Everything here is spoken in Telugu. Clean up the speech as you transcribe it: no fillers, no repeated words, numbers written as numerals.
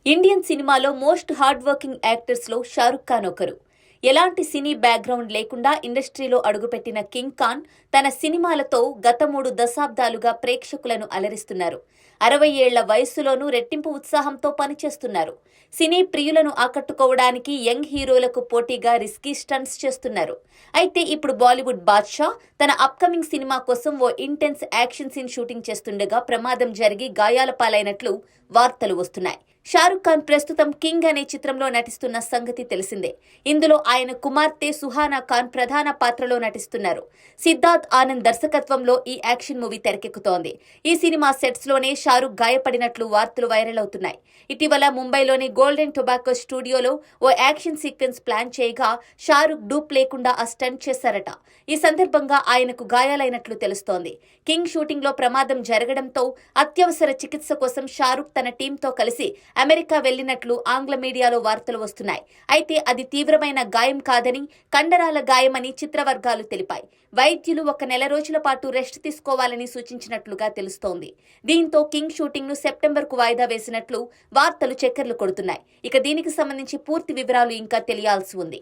ఇండియన్ సినిమాలో మోస్ట్ హార్డ్ వర్కింగ్ యాక్టర్స్లో షారుఖ్ ఖాన్ ఒకరు. ఎలాంటి సినీ బ్యాక్గ్రౌండ్ లేకుండా ఇండస్ట్రీలో అడుగుపెట్టిన కింగ్ ఖాన్ తన సినిమాలతో గత 3 దశాబ్దాలుగా ప్రేక్షకులను అలరిస్తున్నారు. 60 ఏళ్ల వయస్సులోనూ రెట్టింపు ఉత్సాహంతో పనిచేస్తున్నారు. సినీ ప్రియులను ఆకట్టుకోవడానికి యంగ్ హీరోలకు పోటీగా రిస్కీ స్టంట్స్ చేస్తున్నారు. అయితే ఇప్పుడు బాలీవుడ్ బాద్షా తన అప్కమింగ్ సినిమా కోసం ఓ ఇంటెన్స్ యాక్షన్ సీన్ షూటింగ్ చేస్తుండగా ప్రమాదం జరిగి గాయాల పాలైనట్లు వార్తలు వస్తున్నాయి. షారుఖ్ ఖాన్ ప్రస్తుతం కింగ్ అనే చిత్రంలో నటిస్తున్న సంగతి తెలిసిందే. ఇందులో ఆయన కుమార్తె సుహానా ఖాన్ ప్రధాన పాత్రలో నటిస్తున్నారు. సిద్ధార్థ్ ఆనంద్ దర్శకత్వంలో ఈ యాక్షన్ మూవీ తెరకెక్కుతోంది. ఈ సినిమా సెట్స్ లోనే షారుఖ్ గాయపడినట్లు వార్తలు వైరల్ అవుతున్నాయి. ఇటీవల ముంబైలోని గోల్డెన్ టొబాకో స్టూడియోలో ఓ యాక్షన్ సీక్వెన్స్ ప్లాన్ చేయగా షారుఖ్ డూప్ లేకుండా ఆ స్టంట్ చేశారట. ఈ సందర్భంగా ఆయనకు గాయాలైనట్లు తెలుస్తోంది. కింగ్ షూటింగ్ లో ప్రమాదం జరగడంతో అత్యవసర చికిత్స కోసం షారుఖ్ తన టీంతో కలిసి అమెరికా వెళ్లినట్లు ఆంగ్ల మీడియాలో వార్తలు వస్తున్నాయి. అయితే అది తీవ్రమైన గాయం కాదని, కండరాల గాయమని చిత్రవర్గాలు తెలిపాయి. వైద్యులు 1 నెల రోజుల పాటు రెస్ట్ తీసుకోవాలని సూచించినట్లుగా తెలుస్తోంది. దీంతో కింగ్ షూటింగ్ ను సెప్టెంబర్కు వాయిదా వేసినట్లు వార్తలు చక్కర్లు కొడుతున్నాయి. ఇక దీనికి సంబంధించి పూర్తి వివరాలు ఇంకా తెలియాల్సి ఉంది.